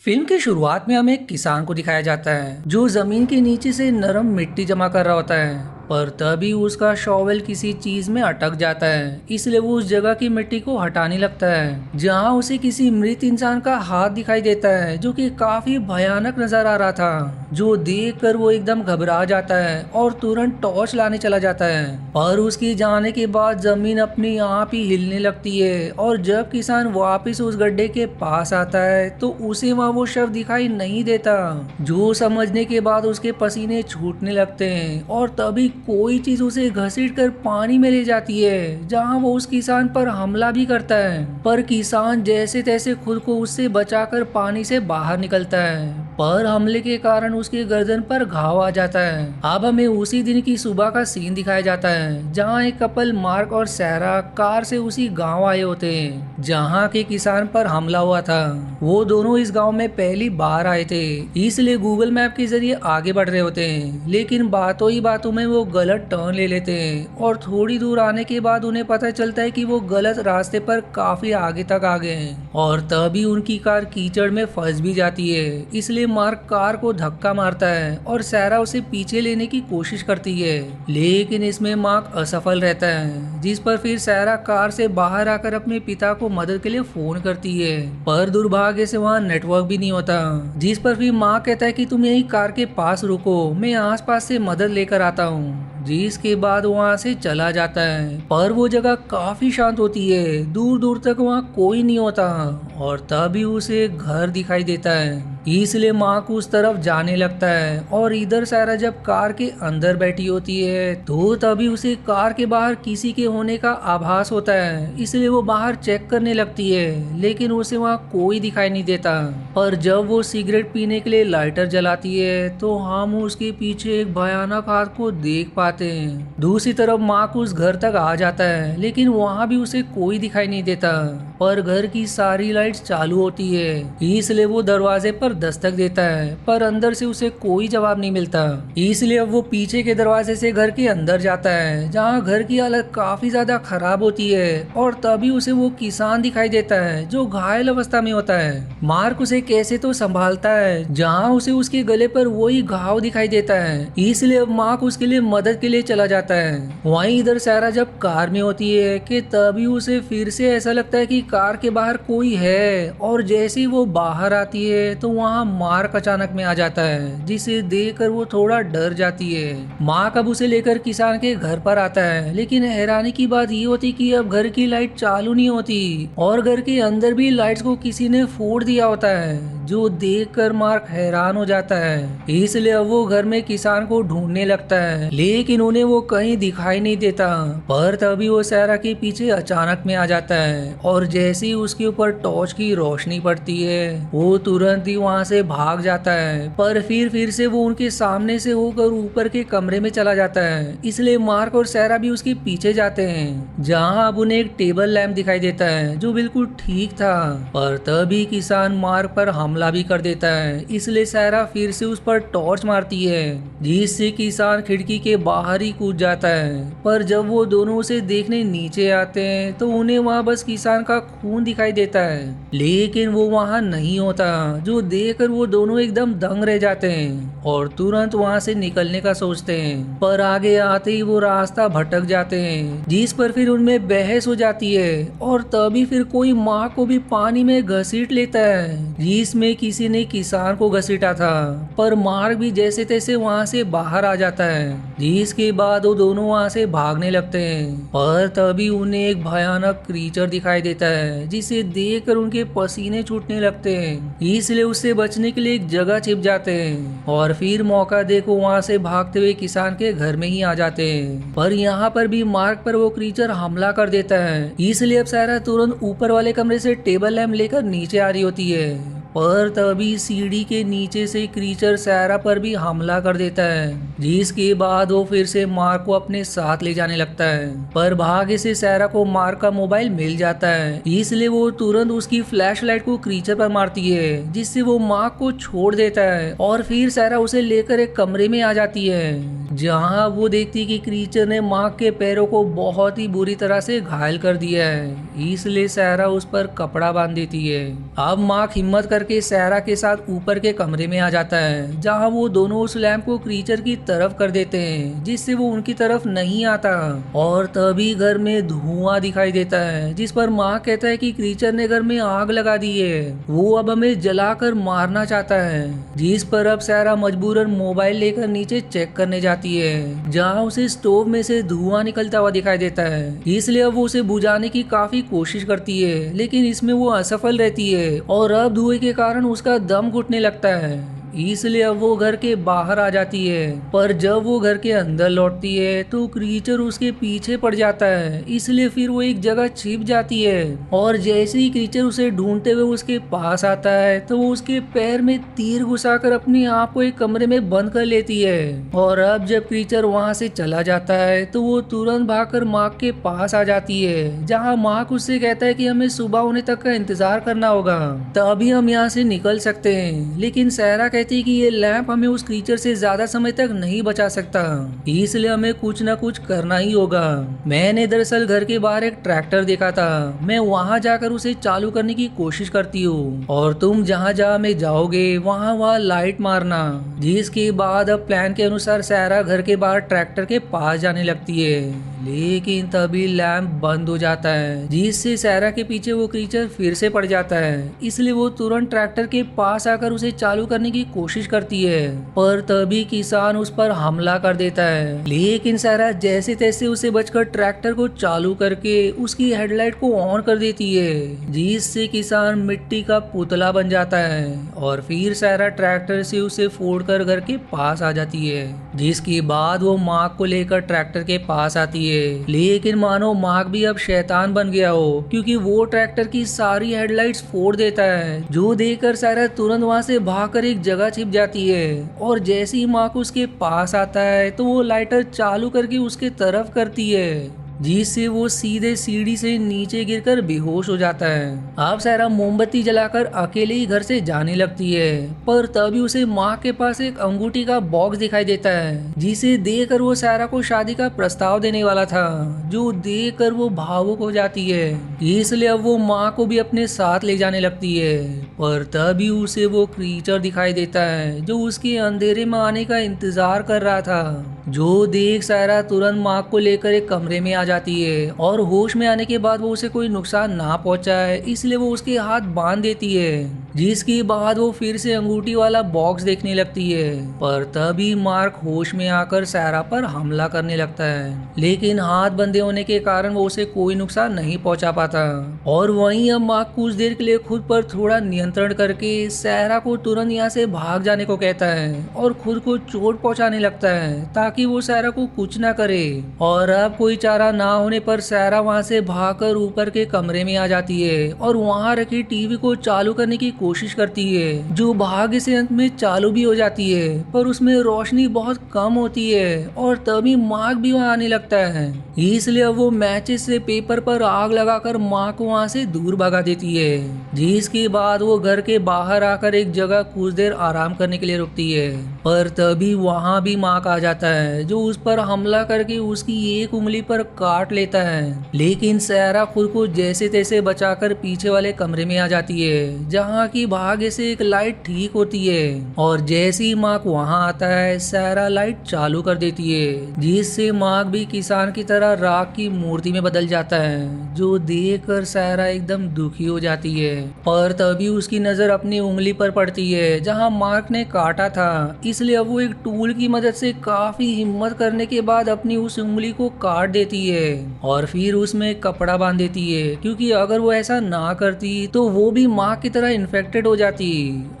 Film की शुरुआत में हमें एक किसान को दिखाया जाता है जो जमीन के नीचे से नरम मिट्टी जमा कर रहा होता है। पर तभी उसका शॉवेल किसी चीज में अटक जाता है, इसलिए वो उस जगह की मिट्टी को हटाने लगता है जहां उसे किसी मृत इंसान का हाथ दिखाई देता है जो कि काफी भयानक नजर आ रहा था। जो देखकर वो एकदम घबरा जाता है और तुरंत टॉर्च लाने चला जाता है। पर उसके जाने के बाद जमीन अपने आप ही हिलने लगती है और जब किसान वापस उस गड्ढे के पास आता है तो उसे वहाँ वो शव दिखाई नहीं देता। जो समझने के बाद उसके पसीने छूटने लगते हैं और तभी कोई चीज उसे घसीट कर पानी में ले जाती है जहाँ वो उस किसान पर हमला भी करता है। पर किसान जैसे तैसे खुद को उससे बचाकर पानी से बाहर निकलता है, पर हमले के कारण उसके गर्दन पर घाव आ जाता है। अब हमें उसी दिन की सुबह का सीन दिखाया जाता है जहाँ एक कपल मार्क और सैरा कार से उसी गांव आए होते हैं जहाँ के किसान पर हमला हुआ था। वो दोनों इस गांव में पहली बार आए थे, इसलिए गूगल मैप के जरिए आगे बढ़ रहे होते हैं। लेकिन बातों ही बातों में वो गलत टर्न ले लेते हैं और थोड़ी दूर आने के बाद उन्हें पता चलता है कि वो गलत रास्ते पर काफी आगे तक आ गए हैं और तभी उनकी कार कीचड़ में फंस भी जाती है। इसलिए मार्क कार को धक्का मारता है और सैरा उसे पीछे लेने की कोशिश करती है, लेकिन इसमें मार्क असफल रहता है, जिस पर फिर सैरा कार से बाहर आकर अपने पिता को मदद के लिए फोन करती है। पर दुर्भाग्य से वहाँ नेटवर्क भी नहीं होता, जिस पर फिर माँ कहता है कि तुम यही कार के पास रुको, मैं आसपास से मदद लेकर आता हूँ। जिसके बाद वहाँ से चला जाता है। पर वो जगह काफी शांत होती है, दूर दूर तक वहाँ कोई नहीं होता और तभी उसे एक घर दिखाई देता है। इसलिए मार्क उस तरफ जाने लगता है और इधर सारा जब कार के अंदर बैठी होती है तो तभी उसे कार के बाहर किसी के होने का आभास होता है, इसलिए वो बाहर चेक करने लगती है, लेकिन उसे वहाँ कोई दिखाई नहीं देता। पर जब वो सिगरेट पीने के लिए लाइटर जलाती है तो हम उसके पीछे एक भयानक हाथ को देख पाते हैं। दूसरी तरफ मार्क उस घर तक आ जाता है, लेकिन वहाँ भी उसे कोई दिखाई नहीं देता। पर घर की सारी लाइट्स चालू होती है, इसलिए वो दरवाजे पर दस्तक देता है, पर अंदर से उसे कोई जवाब नहीं मिलता। इसलिए अब वो पीछे के दरवाजे से घर के अंदर जाता है जहाँ घर की हालत काफी ज्यादा खराब होती है और तभी उसे वो किसान दिखाई देता है जो घायल अवस्था में होता है। मार्क उसे कैसे तो संभालता है जहाँ उसे उसके गले पर वही घाव दिखाई देता है, इसलिए अब मार्क उसके लिए मदद के लिए चला जाता है। वहीं इधर सारा जब कार में होती है कि तभी उसे फिर से ऐसा लगता है कि कार के बाहर कोई है और जैसे ही वो बाहर आती है तो वहाँ मार्क अचानक में आ जाता है, जिसे देखकर वो थोड़ा डर जाती है। मार्क अब उसे लेकर किसान के घर पर आता है, लेकिन हैरानी की बात ये होती कि अब घर की लाइट चालू नहीं होती और घर के अंदर भी लाइट्स को किसी ने फोड़ दिया होता है, जो देखकर मार्क हैरान हो जाता है। इसलिए अब वो घर में किसान को ढूंढने लगता है, लेकिन उन्हें वो कहीं दिखाई नहीं देता। पर तभी वो सैरा के पीछे अचानक में आ जाता है और जैसे ही उसके ऊपर टॉर्च की रोशनी पड़ती है वो तुरंत ही वहाँ से भाग जाता है। पर फिर से वो उनके सामने से होकर ऊपर के कमरे में चला जाता है, इसलिए मार्क और सैरा भी उसके पीछे जाते हैं जहाँ अब उन्हें एक टेबल लैंप दिखाई देता है जो बिल्कुल ठीक था। पर तभी किसान मार्क पर हमला भी कर देता है, इसलिए सैरा फिर से उस पर टॉर्च मारती है, जिससे किसान खिड़की के बाहर ही कूद जाता है। पर जब वो दोनों उसे देखने नीचे आते हैं तो उन्हें वहाँ बस किसान का खून दिखाई देता है, लेकिन वो वहाँ नहीं होता, जो देखकर वो दोनों एकदम दंग रह जाते हैं और तुरंत वहाँ से निकलने का सोचते हैं। पर आगे आते ही वो रास्ता भटक जाते हैं, जिस पर फिर उनमें बहस हो जाती है और तभी फिर कोई माँ को भी पानी में घसीट लेता है, जिसमें किसी ने किसान को घसीटा था। पर मार्क भी जैसे तैसे वहाँ से बाहर आ जाता है, जिसके बाद वो दोनों वहाँ से भागने लगते हैं। पर तभी उन्हें एक भयानक क्रीचर दिखाई देता है, जिसे देखकर उनके पसीने छूटने लगते हैं, इसलिए उससे बचने के लिए एक जगह छिप जाते हैं और फिर मौका देखो वहाँ से भागते हुए किसान के घर में ही आ जाते हैं। पर यहाँ पर भी मार्क पर वो क्रीचर हमला कर देता है, इसलिए अब सारा तुरंत ऊपर वाले कमरे से टेबल लैंप लेकर नीचे आ रही होती है। पर तभी सीढ़ी के नीचे से क्रीचर सैरा पर भी हमला कर देता है, जिसके बाद वो फिर से मार्क को अपने साथ ले जाने लगता है। पर भाग्य से सैरा को मार्क का मोबाइल मिल जाता है, इसलिए वो तुरंत उसकी फ्लैशलाइट को क्रीचर पर मारती है, जिससे वो मार्क को छोड़ देता है और फिर सैरा उसे लेकर एक कमरे में आ जाती है, जहाँ वो देखती कि क्रीचर ने मार्क के पैरों को बहुत ही बुरी तरह से घायल कर दिया है, इसलिए सैरा उस पर कपड़ा बांध देती है। अब मार्क हिम्मत कर करके सहरा के साथ ऊपर के कमरे में आ जाता है, जहाँ वो दोनों उस लैंप को क्रीचर की तरफ कर देते हैं जिससे वो उनकी तरफ नहीं आता। और तभी घर में धुआं दिखाई देता है, जिस पर माँ कहता है कि क्रीचर ने घर में आग लगा दी है, वो अब हमें जलाकर मारना चाहता है। जिस पर अब सहरा मजबूरन मोबाइल लेकर नीचे चेक करने जाती है, जहाँ उसे स्टोव में से धुआं निकलता हुआ दिखाई देता है। इसलिए अब वो उसे बुझाने की काफी कोशिश करती है, लेकिन इसमें वो असफल रहती है और अब धुएं के कारण उसका दम घुटने लगता है। इसलिए अब वो घर के बाहर आ जाती है, पर जब वो घर के अंदर लौटती है तो क्रीचर उसके पीछे पड़ जाता है। इसलिए फिर वो एक जगह छिप जाती है और जैसे ही क्रीचर उसे ढूंढते हुए उसके पास आता है तो वो उसके पैर में तीर घुसाकर अपने आप को एक कमरे में बंद कर लेती है। और अब जब क्रीचर वहां से चला जाता है तो वो तुरंत भागकर मार्क के पास आ जाती है, जहाँ मार्क उससे कहता है कि हमें सुबह होने तक का इंतजार करना होगा, तभी हम यहाँ से निकल सकते हैं। लेकिन सहरा कहती कि ये लैंप हमें उस क्रीचर से ज्यादा समय तक नहीं बचा सकता, इसलिए हमें कुछ न कुछ करना ही होगा। मैंने दरअसल घर के बाहर एक ट्रैक्टर देखा था, मैं वहां जाकर उसे चालू करने की कोशिश करती हूँ और तुम जहाँ जहाँ में जाओगे वहाँ वहाँ लाइट मारना। जिसके बाद अब प्लान के अनुसार सहरा घर के बाहर ट्रैक्टर के पास जाने लगती है, लेकिन तभी लैंप बंद हो जाता है, जिससे सहरा के पीछे वो क्रीचर फिर से पड़ जाता है। इसलिए वो तुरंत ट्रैक्टर के पास आकर उसे चालू करने की कोशिश करती है, पर तभी किसान उस पर हमला कर देता है। लेकिन सहरा जैसे तैसे उसे बचकर ट्रैक्टर को चालू करके उसकी हेडलाइट को ऑन कर देती है, जिससे किसान मिट्टी का पुतला बन जाता है। और फिर सहरा ट्रैक्टर से उसे फोड़कर घर के पास आ जाती है, जिसके बाद वो मार्क को लेकर ट्रैक्टर के पास आती है। लेकिन मानो मार्क भी अब शैतान बन गया हो, क्योंकि वो ट्रैक्टर की सारी हेडलाइट्स फोड़ देता है, जो देखकर सहरा तुरंत वहां से भागकर एक जगह छिप जाती है। और जैसे ही मार्क उसके पास आता है तो वो लाइटर चालू करके उसके तरफ करती है, जिससे वो सीधे सीढ़ी से नीचे गिरकर बेहोश हो जाता है। अब सहरा मोमबत्ती जलाकर अकेले ही घर से जाने लगती है, पर तभी उसे माँ के पास एक अंगूठी का बॉक्स दिखाई देता है, जिसे देखकर वो सहरा को शादी का प्रस्ताव देने वाला था, जो देखकर वो भावुक हो जाती है। इसलिए अब वो माँ को भी अपने साथ ले जाने लगती है, पर तभी उसे वो क्रीचर दिखाई देता है जो उसके अंधेरे में आने का इंतजार कर रहा था, जो देख सहरा तुरंत माँ को लेकर एक कमरे में आ जाती है और होश में आने के बाद वो उसे कोई नुकसान ना पहुंचाए इसलिए वो उसके हाथ बांध देती है। जिसके बाद वो फिर से अंगूठी वाला बॉक्स देखने लगती है, पर तभी मार्क होश में आकर सहरा पर हमला करने लगता है, लेकिन हाथ बंधे होने के कारण वो उसे कोई नुकसान नहीं पहुंचा पाता। और वहीं अब मार्क कुछ देर के लिए खुद पर थोड़ा नियंत्रण करके सहरा को तुरंत यहाँ से भाग जाने को कहता है और खुद को चोट पहुंचाने लगता है ताकि वो सहरा को कुछ ना करे। और अब कोई चारा ना होने पर सहरा वहाँ से भागकर ऊपर के कमरे में आ जाती है और वहाँ रखी टीवी को चालू करने की कोशिश करती है, जो भाग्य से अंत में चालू भी हो जाती है, पर उसमें रोशनी बहुत कम होती है। और तभी मार्क भी वहाँ आने लगता है, इसलिए वो मैचेस से पेपर पर आग लगाकर मार्क को वहाँ से दूर भगा देती है। जिसके बाद वो घर के बाहर आकर एक जगह कुछ देर आराम करने के लिए रुकती है, पर तभी वहाँ भी मार्क आ जाता है, जो उस पर हमला करके उसकी एक उंगली पर काट लेता है। लेकिन सहरा खुद को जैसे तैसे बचाकर पीछे वाले कमरे में आ जाती है, जहाँ की भाग्य से एक लाइट ठीक होती है। और जैसे ही मार्क वहाँ आता है सहरा लाइट चालू कर देती है, जिससे मार्क भी किसान की तरह राख की मूर्ति में बदल जाता है, जो देखकर सहरा एकदम दुखी हो जाती है। पर तभी उसकी नजर अपनी उंगली पर पड़ती है जहाँ मार्क ने काटा था, इसलिए अब वो एक टूल की मदद से काफी हिम्मत करने के बाद अपनी उस उंगली को काट देती है और फिर उसमें कपड़ा बांध देती है, क्योंकि अगर वो ऐसा ना करती तो वो भी मार्क की तरह इन्फेक्टेड हो जाती।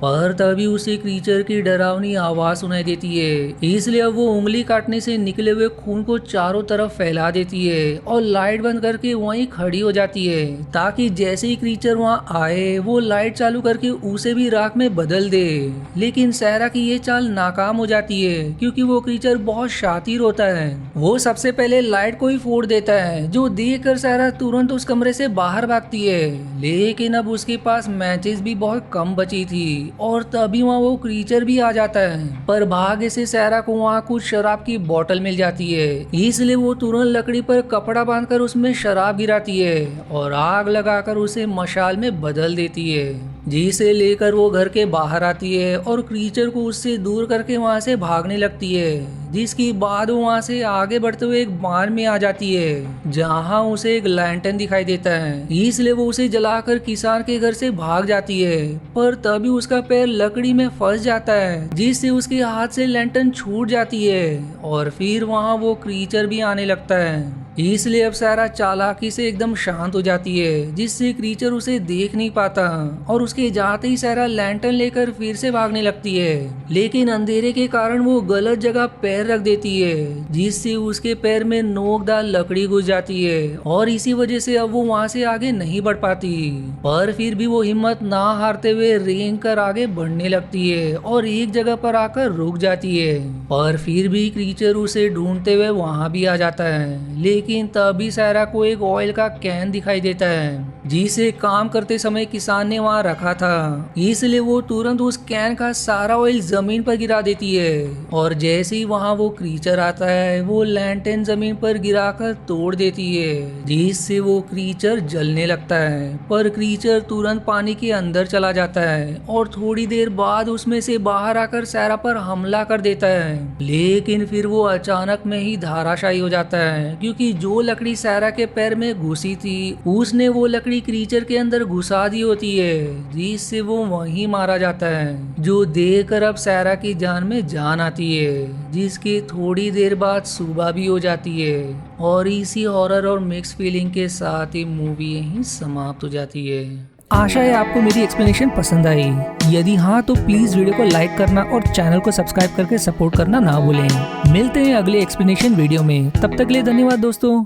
पर तभी उसे क्रीचर की डरावनी आवाज सुनाई देती है, इसलिए वो उंगली काटने से निकले हुए खून को चारों तरफ फैला देती है और लाइट बंद करके वहीं खड़ी हो जाती है, ताकि जैसे ही क्रीचर वहाँ आए वो लाइट चालू करके उसे भी राख में बदल दे। लेकिन सहरा की ये चाल नाकाम हो जाती है, क्योंकि वो क्रीचर बहुत शातिर होता है। वो सबसे पहले लाइट को ही फोड़ तोड़ देता है, जो देखकर सारा तुरंत उस कमरे से बाहर भागती है। लेकिन अब उसके पास मैचेस भी बहुत कम बची थी और तभी वहाँ वो क्रीचर भी आ जाता है। पर भाग्य से सारा को वहाँ कुछ शराब की बोतल मिल जाती है, इसलिए वो तुरंत लकड़ी पर कपड़ा बांधकर उसमें शराब गिराती है और आग लगाकर उसे मशाल में बदल देती है, जिसे लेकर वो घर के बाहर आती है और क्रीचर को उससे दूर करके वहाँ से भागने लगती है। जिसके बाद वो वहाँ से आगे बढ़ते हुए एक बान में आ जाती है, जहाँ उसे एक लैंटर्न दिखाई देता है, इसलिए वो उसे जलाकर किसान के घर से भाग जाती है। पर तभी उसका पैर लकड़ी में फंस जाता है, जिससे उसके हाथ से लैंटर्न छूट जाती है और फिर वहाँ वो क्रीचर भी आने लगता है। इसलिए अब सारा चालाकी से एकदम शांत हो जाती है, जिससे क्रीचर उसे देख नहीं पाता और उसके जाते ही सारा लैंटर्न लेकर फिर से भागने लगती है। लेकिन अंधेरे के कारण वो गलत जगह पैर रख देती है, जिससे उसके पैर में नोकदार लकड़ी घुस जाती है और इसी वजह से अब वो वहाँ से आगे नहीं बढ़ पाती। पर फिर भी वो हिम्मत ना हारते हुए रेंग कर आगे बढ़ने लगती है और एक जगह पर आकर रुक जाती है। पर फिर भी क्रीचर उसे ढूंढते हुए वहाँ भी आ जाता है। लेकिन तभी सारा को एक ऑयल का कैन दिखाई देता है, जिसे काम करते समय किसान ने वहाँ रखा था, इसलिए वो तुरंत उस कैन का सारा ऑयल जमीन पर गिरा देती है और जैसे ही वहाँ वो क्रीचर आता है वो लैंटर्न जमीन पर गिराकर तोड़ देती है, जिससे वो क्रीचर जलने लगता है। पर क्रीचर तुरंत पानी के अंदर चला जाता है और थोड़ी देर बाद उसमें से बाहर आकर सारा पर हमला कर देता है। लेकिन फिर वो अचानक में ही धाराशायी हो जाता है, क्योंकि जो लकड़ी सारा के पैर में घुसी थी उसने वो लकड़ी क्रीचर के अंदर घुसा दी होती है, जिससे वो वहीं मारा जाता है। जो देखकर अब सारा की जान में जान आती है, जिसकी थोड़ी देर बाद सुबह भी हो जाती है और इसी हॉरर और मिक्स फीलिंग के साथ ही मूवी यहीं समाप्त हो जाती है। आशा है आपको मेरी एक्सप्लेनेशन पसंद आई। यदि हाँ तो प्लीज वीडियो को लाइक करना और चैनल को सब्सक्राइब करके सपोर्ट करना ना भूलें। मिलते हैं अगले एक्सप्लेनेशन वीडियो में, तब तक के लिए धन्यवाद दोस्तों।